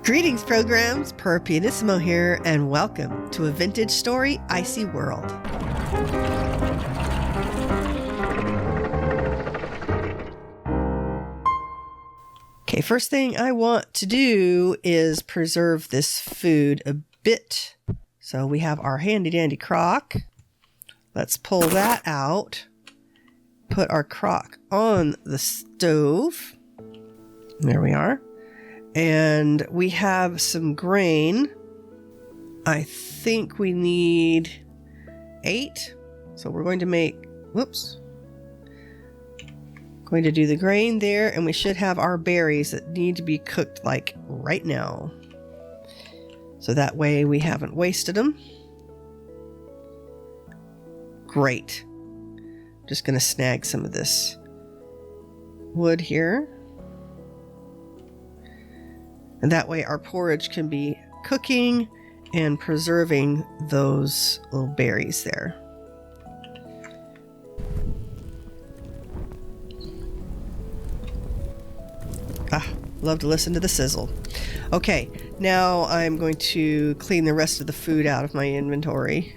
Greetings, programs. Pianissimo here, and welcome to a vintage story icy world. Okay, first thing I want to do is preserve this food a bit. So we have our handy dandy crock. Let's pull that out. Put our crock on the stove. There we are. And we have some grain. I think we need 8. So we're going to make, going to do the grain there, and we should have our berries that need to be cooked like right now. So that way we haven't wasted them. Great. Just going to snag some of this wood here. And that way our porridge can be cooking and preserving those little berries there. Love to listen to the sizzle. Okay, now I'm going to clean the rest of the food out of my inventory.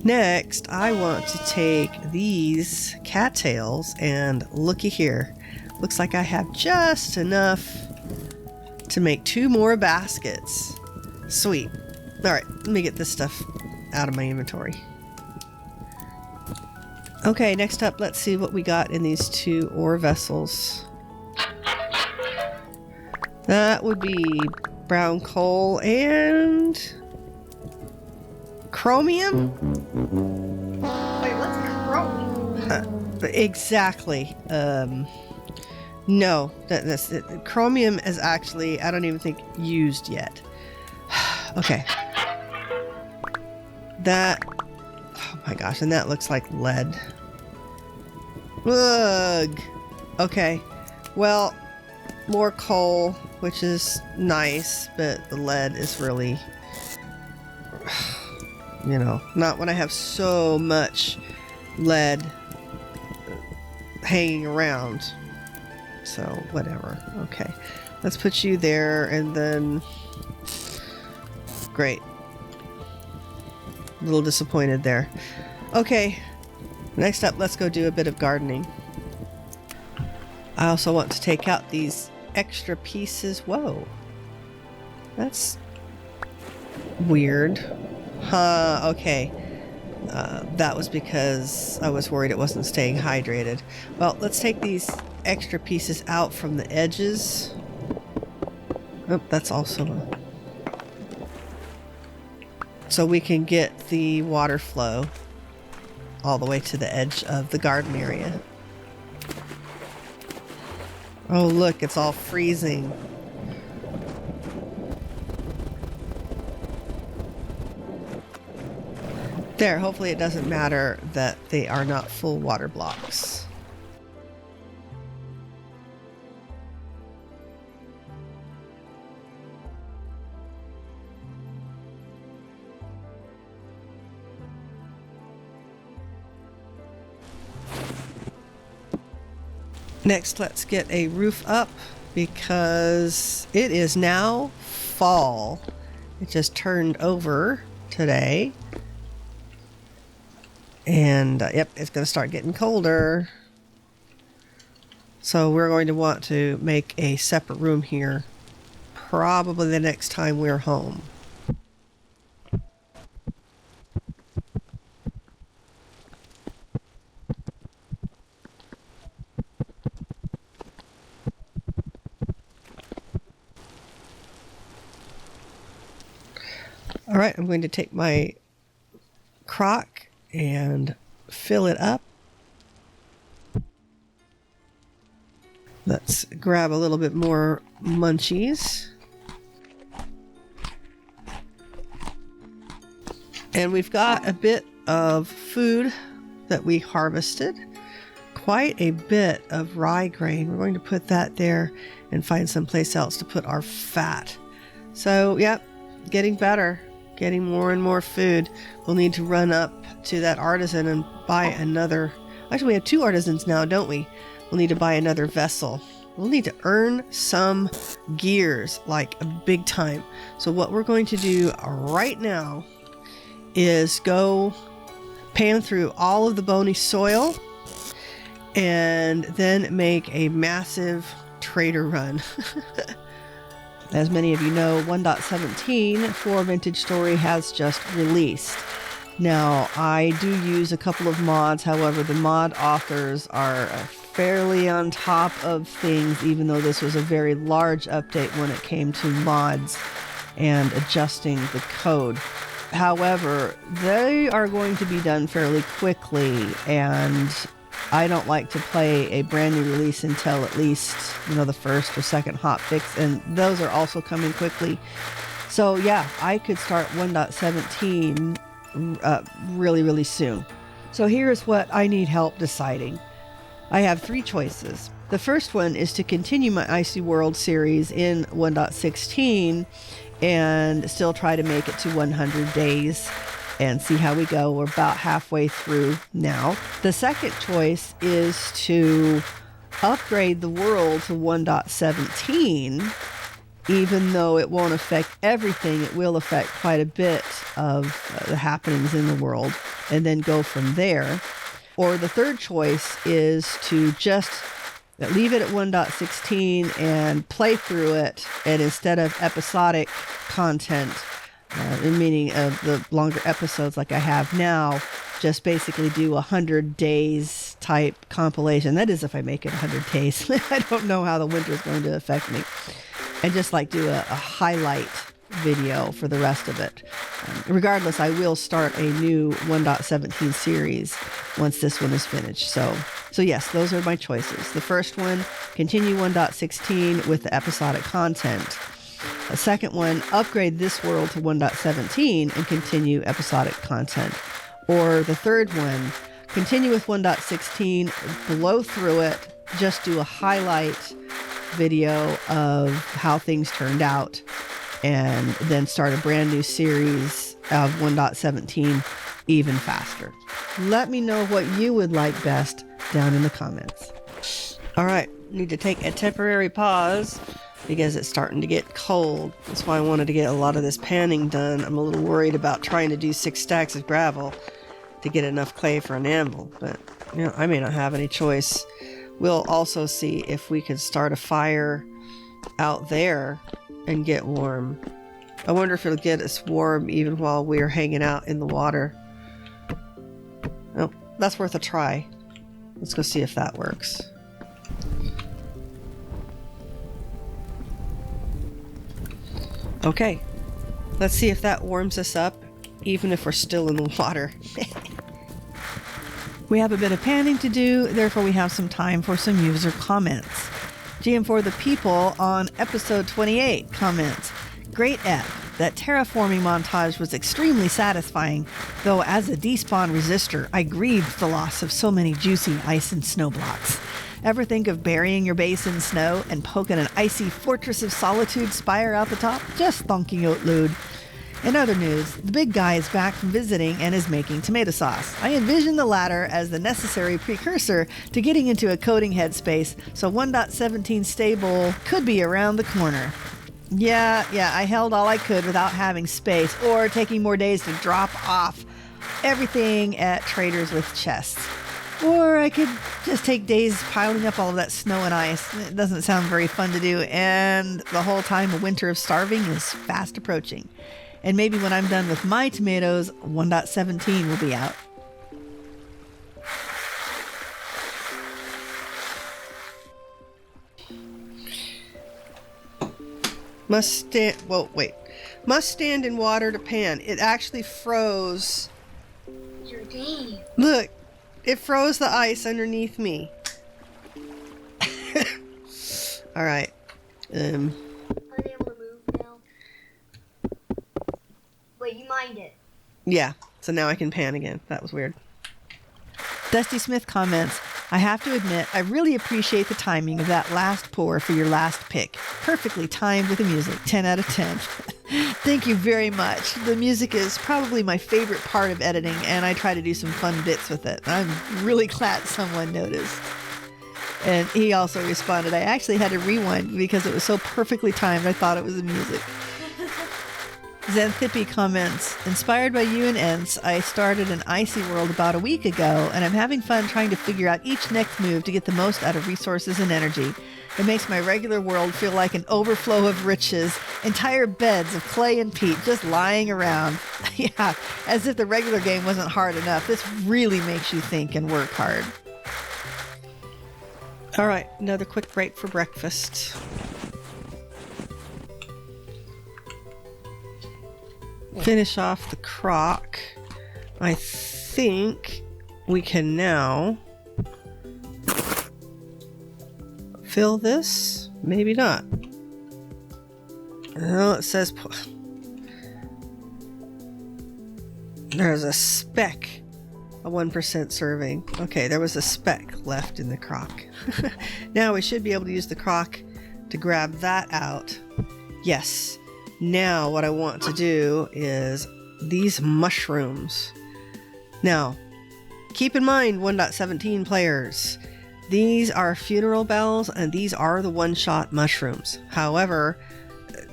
Next, I want to take these cattails and looky here. Looks like I have just enough to make 2 more baskets. Sweet. All right, let me get this stuff out of my inventory. Okay, next up, let's see what we got in these 2 ore vessels. That would be brown coal and chromium? Wait, what's chromium? Exactly. No, that's it. Chromium is actually, I don't even think used yet. Okay. That, oh my gosh, and that looks like lead. Ugh. Okay. Well, more coal, which is nice, but the lead is really, not when I have so much lead hanging around. So whatever. Okay, let's put you there, and then great. A little disappointed there. Okay, next up, let's go do a bit of gardening. I also want to take out these extra pieces. Whoa, that's weird. Okay. That was because I was worried it wasn't staying hydrated. Well, let's take these extra pieces out from the edges. Oh, that's also so we can get the water flow all the way to the edge of the garden area. Oh, look, it's all freezing. There, hopefully it doesn't matter that they are not full water blocks. Next, let's get a roof up because it is now fall. It just turned over today. And yep, it's going to start getting colder. So we're going to want to make a separate room here probably the next time we're home. All right, I'm going to take my crock and fill it up. Let's grab a little bit more munchies. And we've got a bit of food that we harvested. Quite a bit of rye grain. We're going to put that there and find someplace else to put our fat. So, yep, getting better. Getting more and more food. We'll need to run up to that artisan and buy another. Actually, we have 2 artisans now, don't we? We'll need to buy another vessel We'll need to earn some gears, like a big time. So what we're going to do right now is go pan through all of the bony soil and then make a massive trader run. As many of you know, 1.17 for Vintage Story has just released. Now, I do use a couple of mods. However, the mod authors are fairly on top of things, even though this was a very large update when it came to mods and adjusting the code. However, they are going to be done fairly quickly, and I don't like to play a brand new release until at least, the first or second hotfix, and those are also coming quickly. So yeah, I could start 1.17 really, really soon. So here's what I need help deciding. I have 3 choices. The first one is to continue my Icy World series in 1.16 and still try to make it to 100 days and see how we go. We're about halfway through now. The second choice is to upgrade the world to 1.17. Even though it won't affect everything, it will affect quite a bit of the happenings in the world, and then go from there. Or the third choice is to just leave it at 1.16 and play through it, and instead of episodic content, meaning of the longer episodes like I have now, just basically do 100 days type compilation. That is if I make it 100 days. I don't know how the winter is going to affect me. And just do a highlight video for the rest of it. Regardless, I will start a new 1.17 series once this one is finished. So yes, those are my choices. The first one, continue 1.16 with the episodic content. The second one, upgrade this world to 1.17 and continue episodic content. Or the third one, continue with 1.16, blow through it, just do a highlight video of how things turned out, and then start a brand new series of 1.17 even faster. Let me know what you would like best down in the comments. All right, need to take a temporary pause because it's starting to get cold. That's why I wanted to get a lot of this panning done. I'm a little worried about trying to do 6 stacks of gravel to get enough clay for an anvil, but I may not have any choice. We'll also see if we could start a fire out there and get warm. I wonder if it'll get us warm even while we're hanging out in the water. Oh, that's worth a try. Let's go see if that works. Okay, let's see if that warms us up, even if we're still in the water. We have a bit of panning to do, therefore we have some time for some user comments. GM for the People on episode 28 comments, "Great ep. That terraforming montage was extremely satisfying, though as a despawn resistor, I grieved the loss of so many juicy ice and snow blocks. Ever think of burying your base in snow and poking an icy Fortress of Solitude spire out the top? Just thonking out loud." In other news, the big guy is back from visiting and is making tomato sauce. I envision the latter as the necessary precursor to getting into a coding headspace, so 1.17 stable could be around the corner. Yeah, I held all I could without having space or taking more days to drop off everything at traders with chests. Or I could just take days piling up all of that snow and ice. It doesn't sound very fun to do, and the whole time a winter of starving is fast approaching. And maybe when I'm done with my tomatoes, 1.17 will be out. Must stand in water to pan. It actually froze. Your game. Look, it froze the ice underneath me. All right. Are they able to move now? Wait, you mined it. Yeah, so now I can pan again. That was weird. Dusty Smith comments, "I have to admit, I really appreciate the timing of that last pour for your last pick. Perfectly timed with the music. 10 out of 10. Thank you very much. The music is probably my favorite part of editing, and I try to do some fun bits with it. I'm really glad someone noticed." And he also responded, I actually had to rewind because it was so perfectly timed. I thought it was the music. Xanthippe comments, inspired by you and Ents, I started an icy world about a week ago, and I'm having fun trying to figure out each next move to get the most out of resources and energy. It makes my regular world feel like an overflow of riches, entire beds of clay and peat just lying around. Yeah, as if the regular game wasn't hard enough. This really makes you think and work hard. All right, another quick break for breakfast. Finish off the crock. I think we can now fill this. Maybe not. No, it says there's a speck, a 1% serving. Okay, there was a speck left in the crock. Now we should be able to use the crock to grab that out. Yes. Now what I want to do is these mushrooms. Now, keep in mind 1.17 players. These are funeral bells and these are the one-shot mushrooms. However,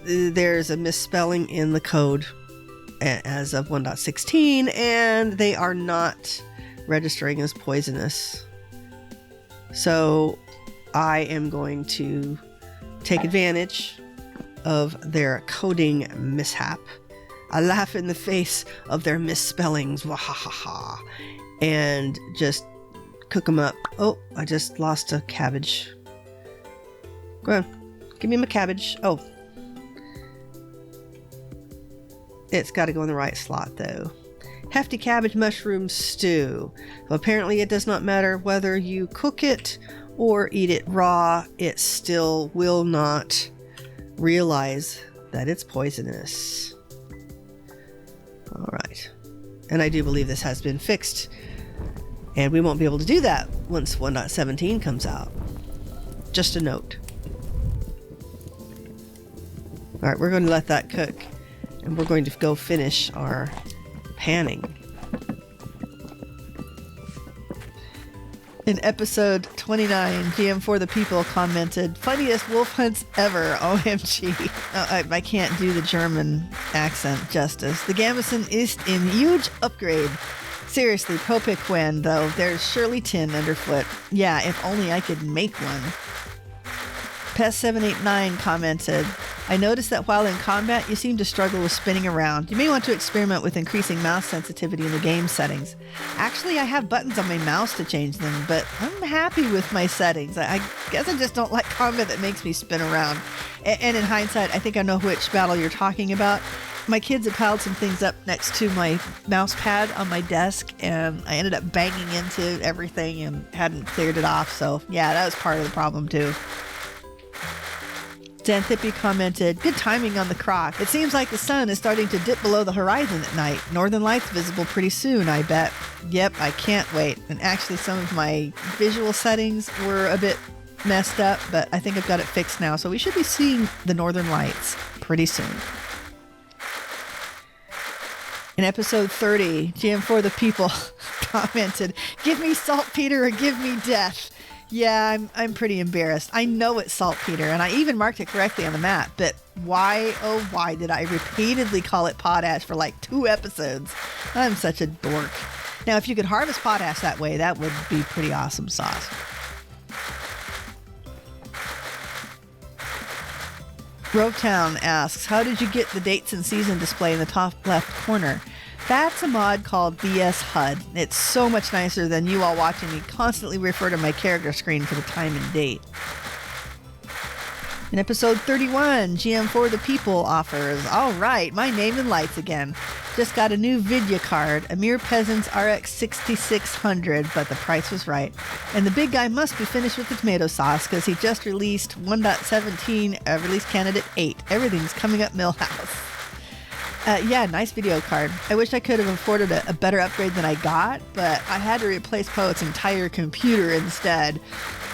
there's a misspelling in the code as of 1.16 and they are not registering as poisonous. So I am going to take advantage of their coding mishap. I laugh in the face of their misspellings, wahahaha, and just cook them up. Oh, I just lost a cabbage. Go on, give me my cabbage. Oh, it's got to go in the right slot though. Hefty cabbage mushroom stew. Well, apparently it does not matter whether you cook it or eat it raw, it still will not realize that it's poisonous. All right. And I do believe this has been fixed. And we won't be able to do that once 1.17 comes out. Just a note. All right, we're going to let that cook. And we're going to go finish our panning. In episode 29, GM for the People commented, funniest wolf hunts ever, OMG. I can't do the German accent justice. The Gambeson ist in huge upgrade. Seriously, Popikwen, though, there's surely tin underfoot. Yeah, if only I could make one. Pest789 commented, I noticed that while in combat, you seem to struggle with spinning around. You may want to experiment with increasing mouse sensitivity in the game settings. Actually, I have buttons on my mouse to change them, but I'm happy with my settings. I guess I just don't like combat that makes me spin around. And in hindsight, I think I know which battle you're talking about. My kids had piled some things up next to my mouse pad on my desk, and I ended up banging into everything and hadn't cleared it off. So yeah, that was part of the problem too. Xanthippe commented, good timing on the crock. It seems like the sun is starting to dip below the horizon at night. Northern lights visible pretty soon, I bet. Yep, I can't wait. And actually some of my visual settings were a bit messed up, but I think I've got it fixed now. So we should be seeing the northern lights pretty soon. In episode 30, GM for the People commented, give me saltpeter or give me death. Yeah, I'm pretty embarrassed. I know it's saltpeter, and I even marked it correctly on the map, but why, oh why did I repeatedly call it potash for like 2 episodes? I'm such a dork. Now, if you could harvest potash that way, that would be pretty awesome sauce. Rovetown asks, how did you get the dates and season display in the top left corner? That's a mod called BS HUD. It's so much nicer than you all watching me constantly refer to my character screen for the time and date. In episode 31, GM for the People offers, all right, my name and lights again. Just got a new Vidya card, a Mere Peasants RX 6600, but the price was right. And the big guy must be finished with the tomato sauce because he just released 1.17 release candidate 8. Everything's coming up Millhouse. Yeah, nice video card. I wish I could have afforded a better upgrade than I got, but I had to replace Poet's entire computer instead.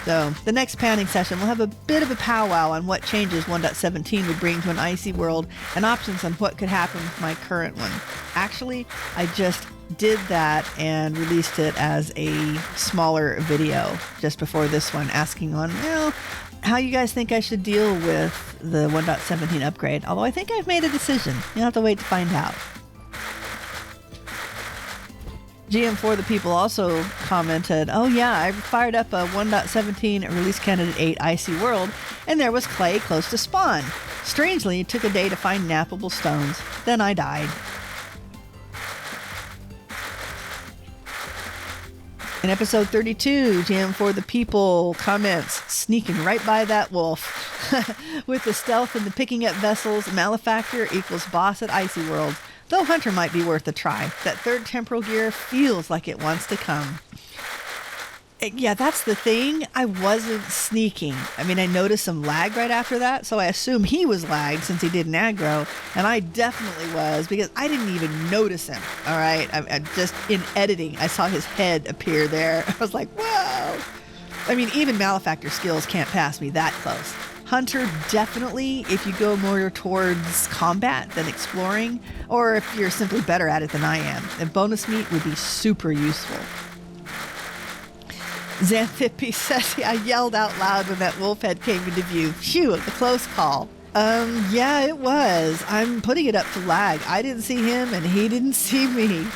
So the next panning session will have a bit of a powwow on what changes 1.17 would bring to an icy world and options on what could happen with my current one. Actually, I just did that and released it as a smaller video just before this one, asking on, well, how you guys think I should deal with the 1.17 upgrade. Although I think I've made a decision. You'll have to wait to find out. GM4 the people also commented, oh yeah, I fired up a 1.17 release candidate 8 icy world, and there was clay close to spawn. Strangely, it took a day to find nappable stones. Then I died. In episode 32, GM4 the people comments, sneaking right by that wolf. With the stealth and the picking up vessels, Malefactor equals boss at Icy World. Though Hunter might be worth a try. That third temporal gear feels like it wants to come. Yeah, that's the thing. I wasn't sneaking. I mean, I noticed some lag right after that, so I assume he was lagged since he did an aggro, and I definitely was because I didn't even notice him. All right, I just in editing, I saw his head appear there. I was like, whoa. I mean, even Malefactor skills can't pass me that close. Hunter, definitely, if you go more towards combat than exploring, or if you're simply better at it than I am, and bonus meat would be super useful. Xanthippe says, I yelled out loud when that wolf head came into view. Phew, a close call. Yeah, it was. I'm putting it up to lag. I didn't see him, and he didn't see me.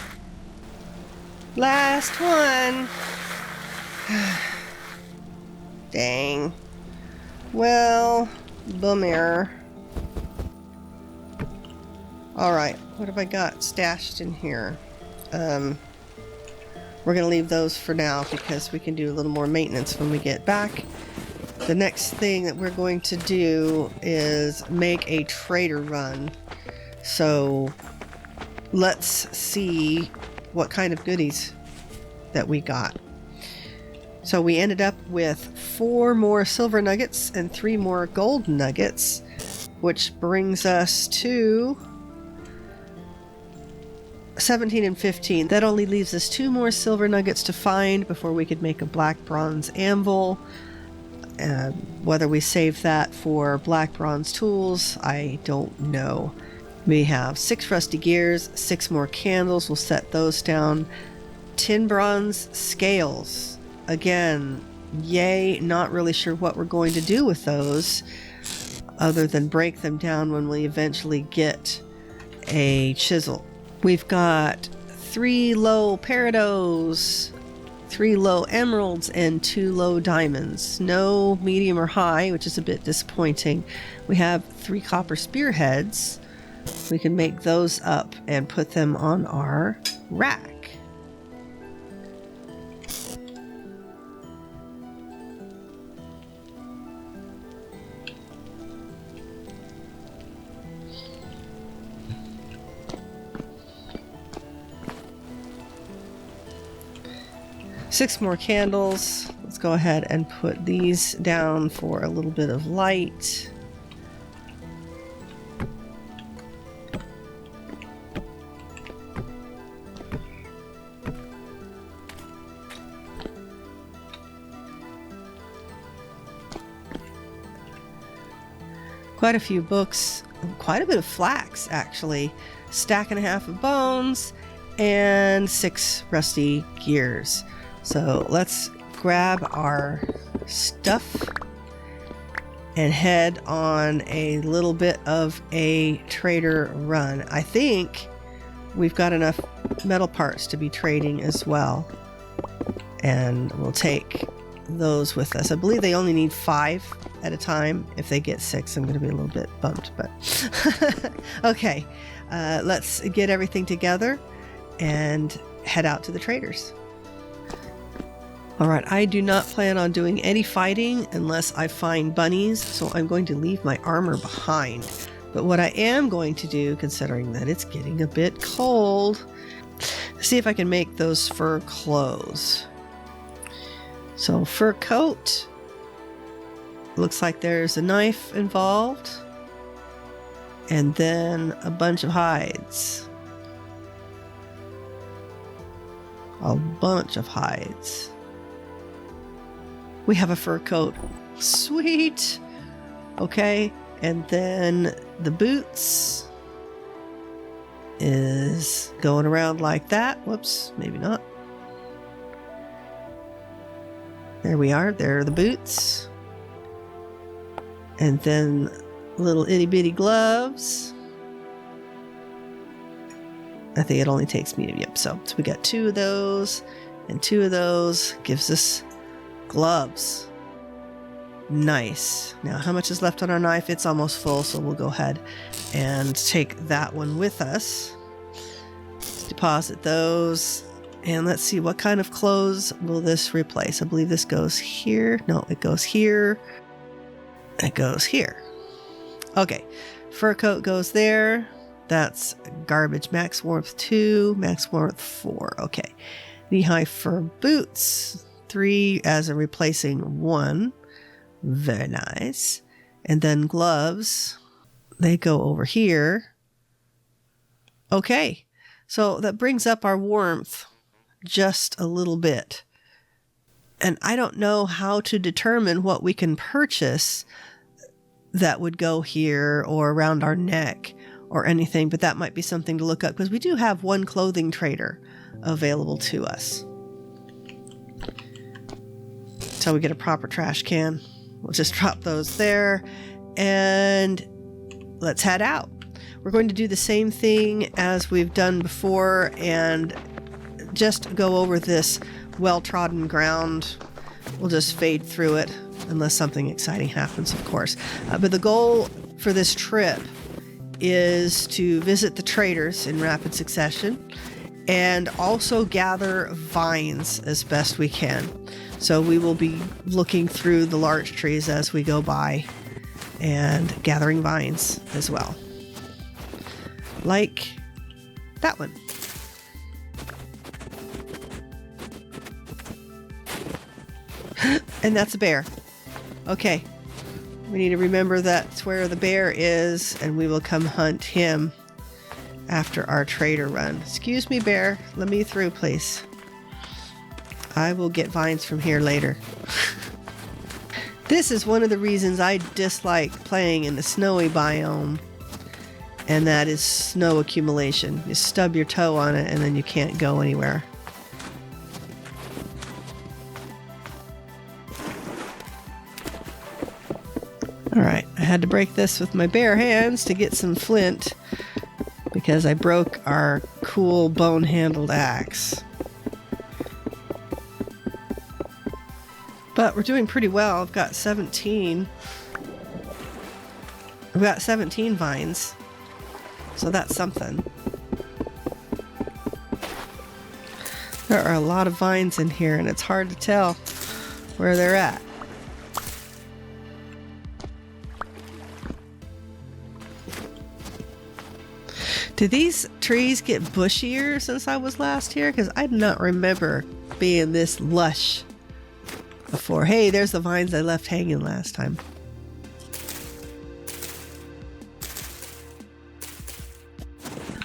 Last one. Dang. Well, bummer. Alright, what have I got stashed in here? We're going to leave those for now because we can do a little more maintenance when we get back. The next thing that we're going to do is make a trader run. So let's see what kind of goodies that we got. So we ended up with 4 more silver nuggets and 3 more gold nuggets, which brings us to 17 and 15. That only leaves us 2 more silver nuggets to find before we could make a black bronze anvil. Whether we save that for black bronze tools, I don't know. We have 6 rusty gears, 6 more candles. We'll set those down. 10 bronze scales. Again, yay, not really sure what we're going to do with those other than break them down when we eventually get a chisel. We've got 3 low peridos, 3 low emeralds, and 2 low diamonds. No medium or high, which is a bit disappointing. We have 3 copper spearheads. We can make those up and put them on our rack. Six more candles. Let's go ahead and put these down for a little bit of light. Quite a few books, quite a bit of flax actually. Stack and a half of bones and 6 rusty gears. So let's grab our stuff and head on a little bit of a trader run. I think we've got enough metal parts to be trading as well. And we'll take those with us. I believe they only need 5 at a time. If they get 6, I'm going to be a little bit bummed, but okay. Let's get everything together and head out to the traders. Alright, I do not plan on doing any fighting unless I find bunnies, so I'm going to leave my armor behind. But what I am going to do, considering that it's getting a bit cold, see if I can make those fur clothes. So, fur coat. Looks like there's a knife involved. And then a bunch of hides. A bunch of hides. We have a fur coat. Sweet! Okay, and then the boots. is going around like that. Whoops, maybe not. There we are. There are the boots. And then little itty bitty gloves. I think it only takes medium. Yep. So we got 2 of those and 2 of those. Gives us gloves. Nice. Now, how much is left on our knife? It's almost full, so we'll go ahead and take that one with us. Deposit those. And let's see, what kind of clothes will this replace? I believe this goes here. No, it goes here. It goes here. Okay. Fur coat goes there. That's garbage. Max warmth 2, max warmth 4. Okay. Knee-high fur boots 3 as a replacing 1. Very nice. And then gloves, they go over here. Okay. So that brings up our warmth just a little bit. And I don't know how to determine what we can purchase that would go here or around our neck or anything, but that might be something to look up because we do have one clothing trader available to us. Until we get a proper trash can. We'll just drop those there and let's head out. We're going to do the same thing as we've done before and just go over this well-trodden ground. We'll just fade through it unless something exciting happens, of course. But the goal for this trip is to visit the traders in rapid succession and also gather vines as best we can. So we will be looking through the large trees as we go by and gathering vines as well. Like that one. And that's a bear. Okay. We need to remember that's where the bear is, and we will come hunt him after our trader run. Excuse me, bear. Let me through, please. I will get vines from here later. This is one of the reasons I dislike playing in the snowy biome, and that is snow accumulation. You stub your toe on it and then you can't go anywhere. Alright, I had to break this with my bare hands to get some flint because I broke our cool bone-handled axe. But we're doing pretty well. I've got 17. I've got 17 vines. So that's something. There are a lot of vines in here and it's hard to tell where they're at. Did these trees get bushier since I was last here? Because I do not remember being this lush before. Hey, there's the vines I left hanging last time.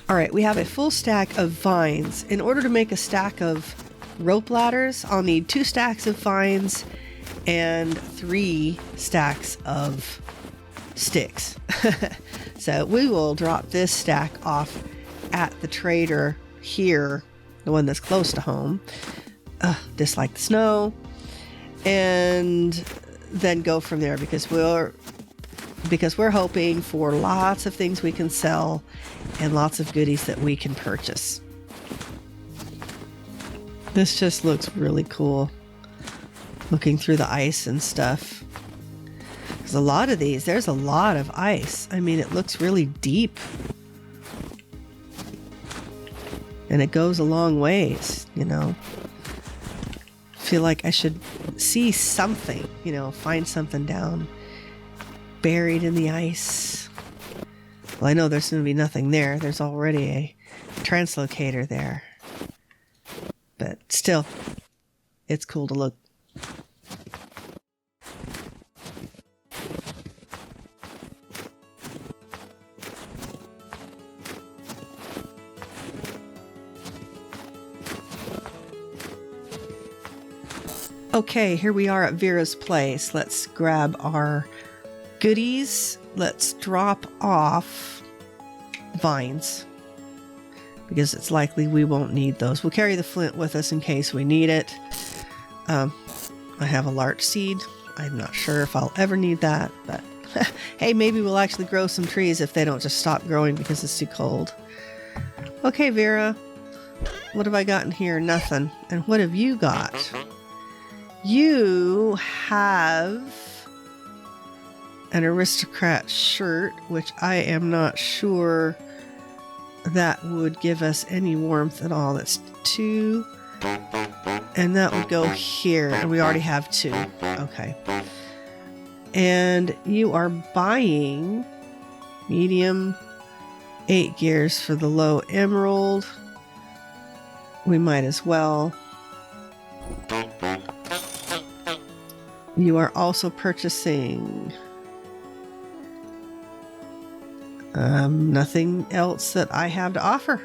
All right, we have a full stack of vines. In order to make a stack of rope ladders, I'll need 2 stacks of vines and 3 stacks of sticks. So we will drop this stack off at the trader here, the one that's close to home. Dislike the snow. And then go from there because we're hoping for lots of things we can sell and lots of goodies that we can purchase. This just looks really cool. Looking through the ice and stuff. There's a lot of these. There's a lot of ice. I mean, it looks really deep. And it goes a long ways, you know. Feel like I should see something, you know, find something down buried in the ice. Well, I know there's going to be nothing there. There's already a translocator there. But still, it's cool to look. Okay, here we are at Vera's place. Let's grab our goodies. Let's drop off vines. because it's likely we won't need those. We'll carry the flint with us in case we need it. I have a larch seed. I'm not sure if I'll ever need that, but hey, maybe we'll actually grow some trees if they don't just stop growing because it's too cold. Okay, Vera, what have I got in here? Nothing. And what have you got? You have an aristocrat shirt, which I am not sure that would give us any warmth at all. That's 2, and that would go here, and we already have 2. Okay. And you are buying medium 8 gears for the low emerald. We might as well. You are also purchasing nothing else that I have to offer.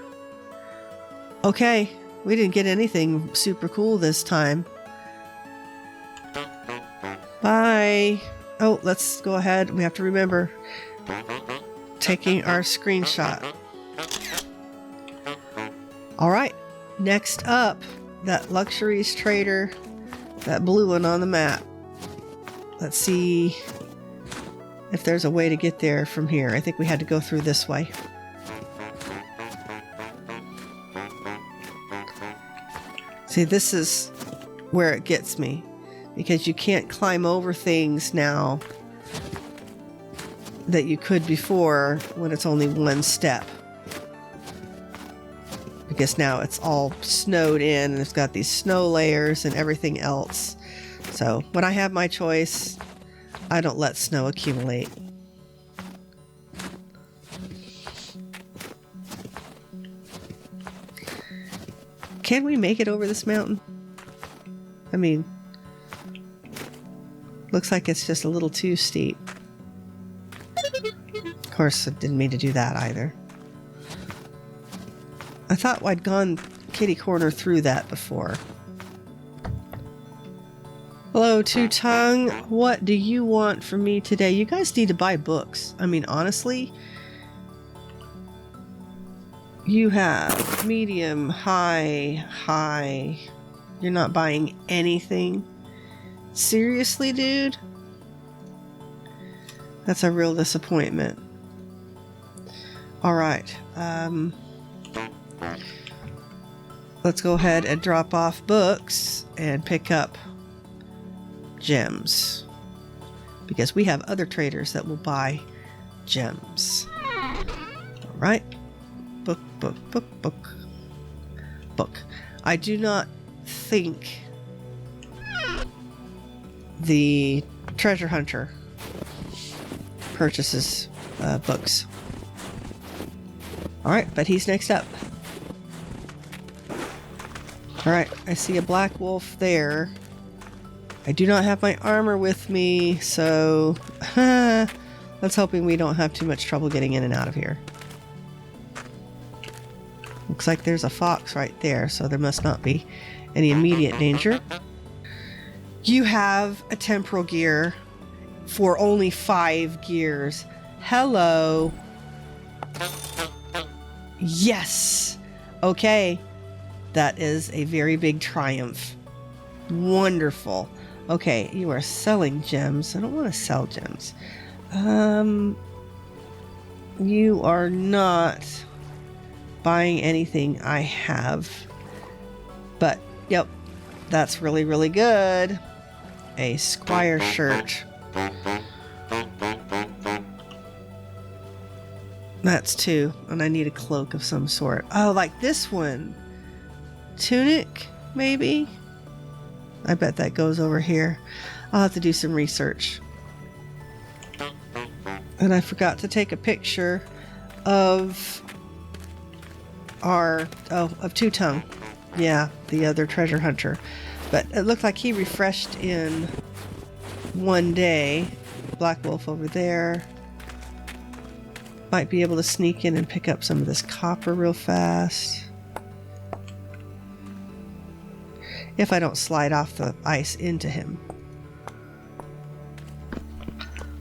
Okay, we didn't get anything super cool this time. Bye. Oh, let's go ahead. We have to remember taking our screenshot. All right, next up, that luxuries trader, that blue one on the map. Let's see if there's a way to get there from here. I think we had to go through this way. See, this is where it gets me, because you can't climb over things now that you could before when it's only one step. Because now it's all snowed in and it's got these snow layers and everything else. So when I have my choice, I don't let snow accumulate. Can we make it over this mountain? I mean, looks like it's just a little too steep. Of course, I didn't mean to do that either. I thought I'd gone kitty corner through that before. Hello, Two-Tongue. What do you want from me today? You guys need to buy books. I mean, honestly, you have medium, high, high. You're not buying anything. Seriously, dude? That's a real disappointment. All right. Let's go ahead and drop off books and pick up gems, because we have other traders that will buy gems. All right. Book, book, book, book, book. I do not think the treasure hunter purchases books. All right, but he's next up. All right, I see a black wolf there. I do not have my armor with me, so let's hoping we don't have too much trouble getting in and out of here. Looks like there's a fox right there, so there must not be any immediate danger. You have a temporal gear for only 5 gears. Hello. Yes. Okay. That is a very big triumph. Wonderful. Okay, you are selling gems. I don't want to sell gems. You are not buying anything I have. But, yep, that's really, really good. A squire shirt. That's 2, and I need a cloak of some sort. Oh, like this one. Tunic, maybe? I bet that goes over here. I'll have to do some research. And I forgot to take a picture of of Two-Tongue. Yeah, the other treasure hunter. But it looked like he refreshed in one day. Black wolf over there. Might be able to sneak in and pick up some of this copper real fast. If I don't slide off the ice into him.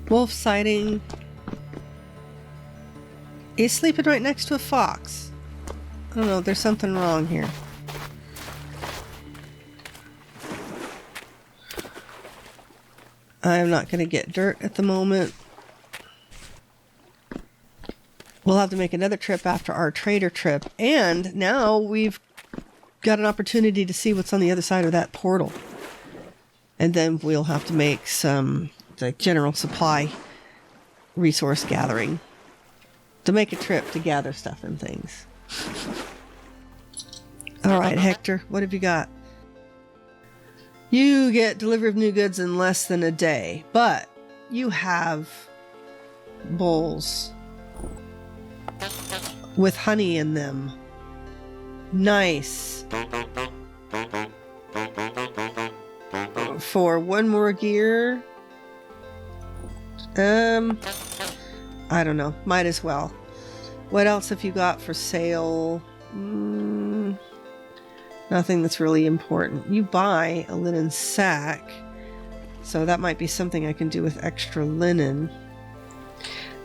Wolf sighting. He's sleeping right next to a fox. don't know, there's something wrong here. I'm not going to get dirt at the moment. We'll have to make another trip after our trader trip. And now we've got an opportunity to see what's on the other side of that portal. And then we'll have to make some like general supply resource gathering to make a trip to gather stuff and things. All right, Hector, what have you got? You get delivery of new goods in less than a day, but you have bowls with honey in them. Nice. For one more gear. I don't know. Might as well. What else have you got for sale? Nothing that's really important. You buy a linen sack, so that might be something I can do with extra linen.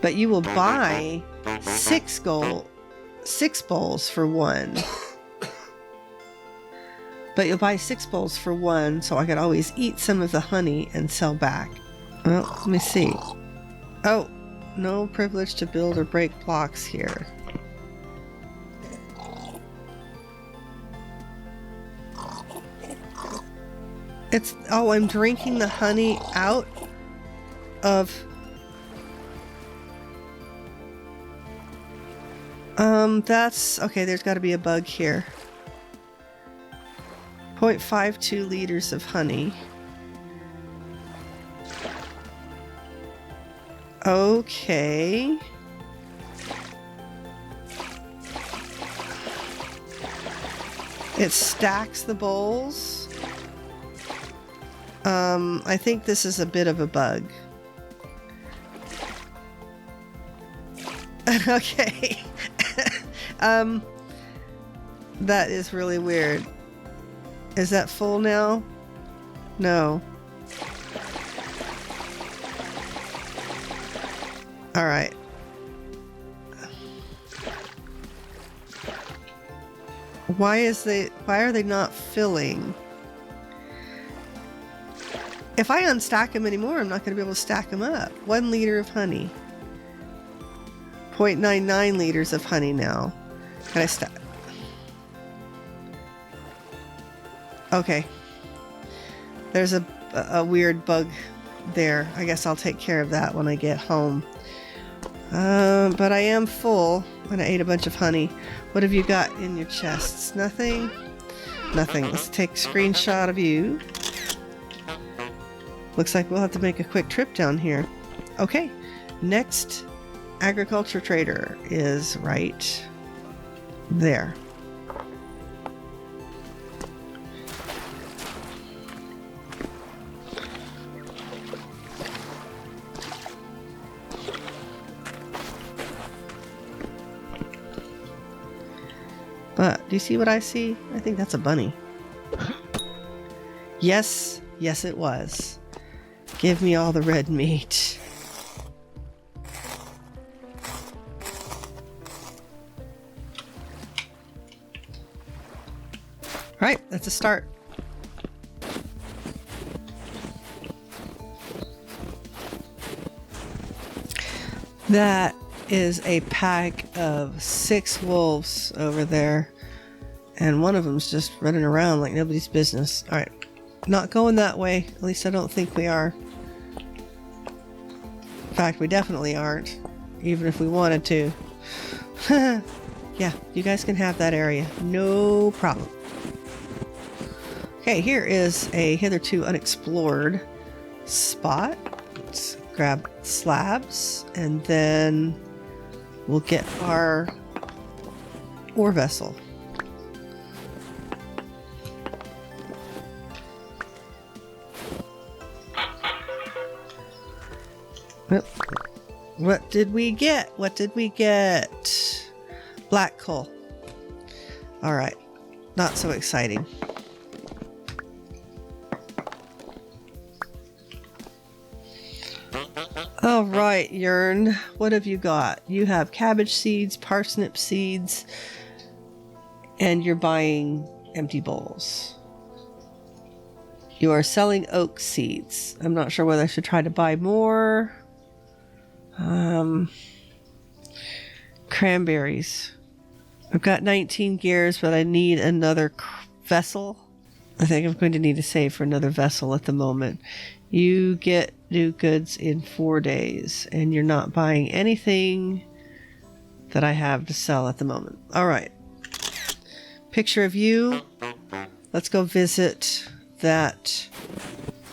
But you will buy 6 bowls for 1. But you'll buy 6 bowls for 1, so I could always eat some of the honey and sell back. Well, let me see. Oh, no privilege to build or break blocks here. I'm drinking the honey out of... that's... Okay, there's got to be a bug here. 0.52 liters of honey. Okay. It stacks the bowls. I think this is a bit of a bug. Okay. That is really weird. Is that full now? No. All right. Why are they not filling? If I unstack them anymore, I'm not going to be able to stack them up. 1 liter of honey. 0.99 liters of honey now. Can I stack? Okay. There's a weird bug there. I guess I'll take care of that when I get home. But I am full and I ate a bunch of honey. What have you got in your chests? Nothing? Nothing. Let's take a screenshot of you. Looks like we'll have to make a quick trip down here. Okay. Next agriculture trader is right there. But do you see what I see? I think that's a bunny. Yes, yes it was. Give me all the red meat. Right, that's a start. That is a pack of 6 wolves over there. And one of them's just running around like nobody's business. Alright, not going that way. At least I don't think we are. In fact, we definitely aren't. Even if we wanted to. Yeah, you guys can have that area. No problem. Okay, here is a hitherto unexplored spot. Let's grab slabs and then we'll get our ore vessel. What did we get? What did we get? Black coal. All right. Not so exciting. All right, Yearn. What have you got? You have cabbage seeds, parsnip seeds, And you're buying empty bowls. You are selling oak seeds. I'm not sure whether I should try to buy more. Cranberries. I've got 19 gears, but I need another vessel. I think I'm going to need to save for another vessel at the moment. You get new goods in 4 days, and you're not buying anything that I have to sell at the moment. All right. Picture of you. Let's go visit that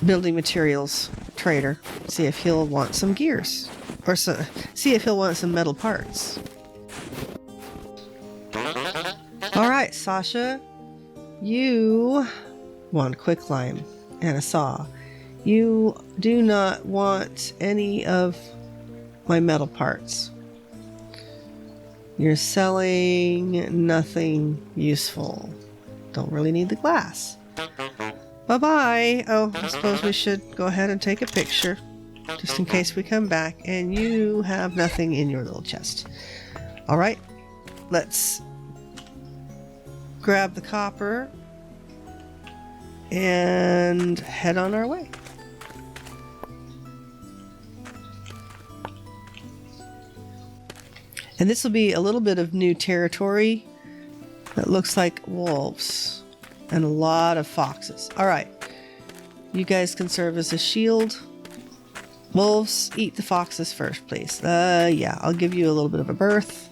building materials trader. See if he'll want some gears. Or see if he'll want some metal parts. All right, Sasha. You want a quicklime and a saw. You do not want any of my metal parts. You're selling nothing useful. Don't really need the glass. Bye-bye. Oh, I suppose we should go ahead and take a picture just in case we come back and you have nothing in your little chest. All right, let's grab the copper and head on our way. And this will be a little bit of new territory. It looks like wolves and a lot of foxes. All right, you guys can serve as a shield. Wolves, eat the foxes first, please. Yeah, I'll give you a little bit of a berth.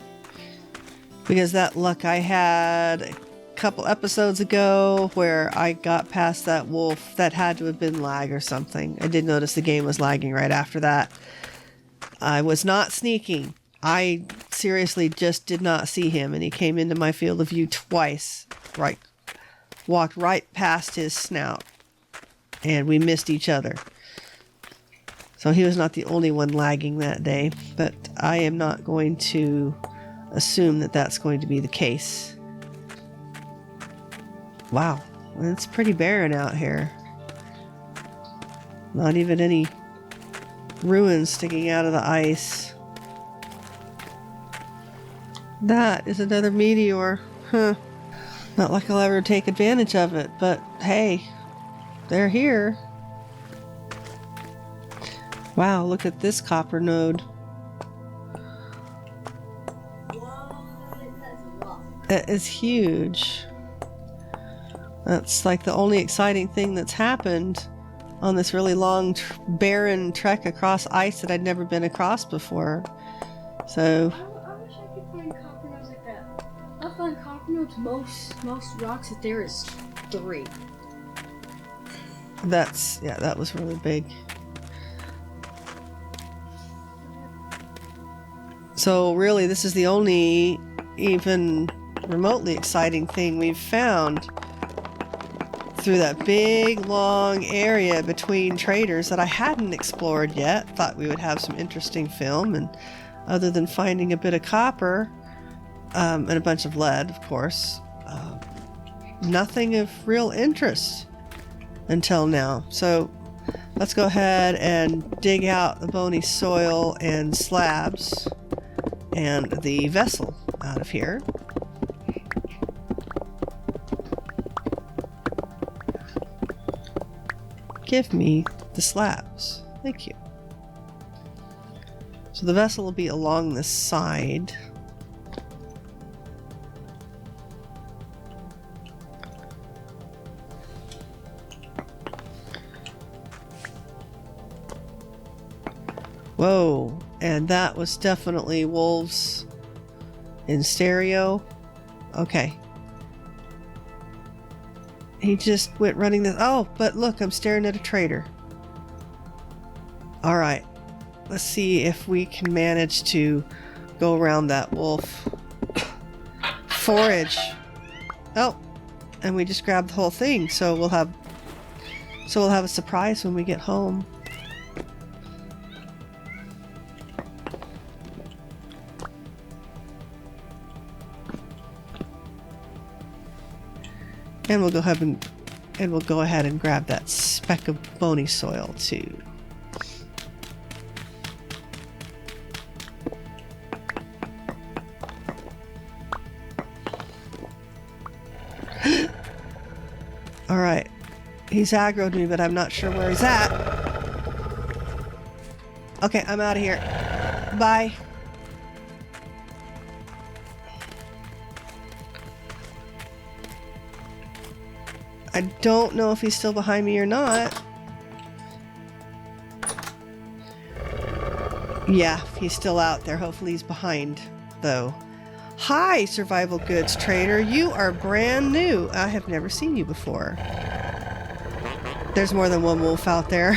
Because that luck I had a couple episodes ago where I got past that wolf, that had to have been lag or something. I did notice the game was lagging right after that. I was not sneaking. I seriously just did not see him, and he came into my field of view twice. Right, walked right past his snout, and we missed each other. So he was not the only one lagging that day, but I am not going to assume that that's going to be the case. Wow, it's pretty barren out here. Not even any ruins sticking out of the ice. That is another meteor. Huh. Not like I'll ever take advantage of it, but hey, they're here. Wow, look at this copper node. That is huge. That's like the only exciting thing that's happened on this really long, barren trek across ice that I'd never been across before. So I wish I could find copper nodes like that. I find copper nodes, most rocks that there is 3. that was really big. So really, this is the only even remotely exciting thing we've found through that big, long area between traders that I hadn't explored yet. Thought we would have some interesting film, and other than finding a bit of copper and a bunch of lead, of course, nothing of real interest until now. So let's go ahead and dig out the bony soil and slabs and the vessel out of here. Give me the slabs. Thank you. So the vessel will be along the side. Whoa, and that was definitely wolves in stereo. Okay. He just went running this. Oh, but look, I'm staring at a trader. All right. Let's see if we can manage to go around that wolf. Forage. Oh, and we just grabbed the whole thing. So we'll have a surprise when we get home. And we'll go ahead and grab that speck of bony soil too. All right. He's aggroed me, but I'm not sure where he's at. Okay, I'm out of here. Bye. I don't know if he's still behind me or not. Yeah, he's still out there. Hopefully he's behind, though. Hi, survival goods trader. You are brand new. I have never seen you before. There's more than one wolf out there.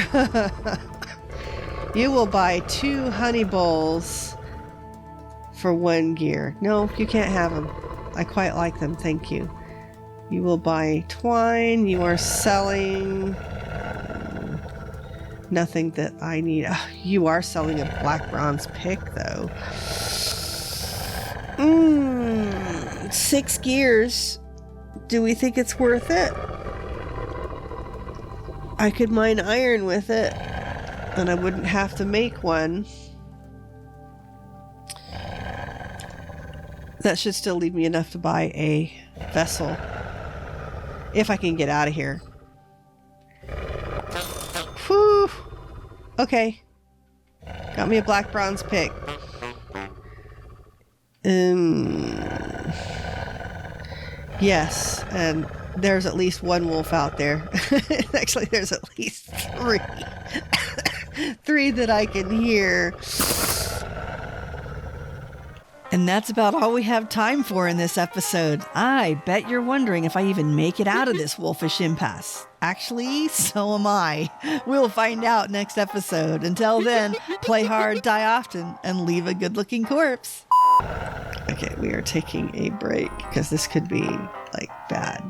You will buy 2 honey bowls for 1 gear. No, you can't have them. I quite like them, thank you. You will buy twine. You are selling nothing that I need. Oh, you are selling a black bronze pick, though. 6 gears. Do we think it's worth it? I could mine iron with it, and I wouldn't have to make one. That should still leave me enough to buy a vessel. If I can get out of here. Whew. Okay. Got me a black bronze pick. Yes, and there's at least 1 wolf out there. Actually, there's at least 3. 3 that I can hear. And that's about all we have time for in this episode. I bet you're wondering if I even make it out of this wolfish impasse. Actually, so am I. We'll find out next episode. Until then, play hard, die often, and leave a good-looking corpse. Okay, we are taking a break because this could be, like, bad.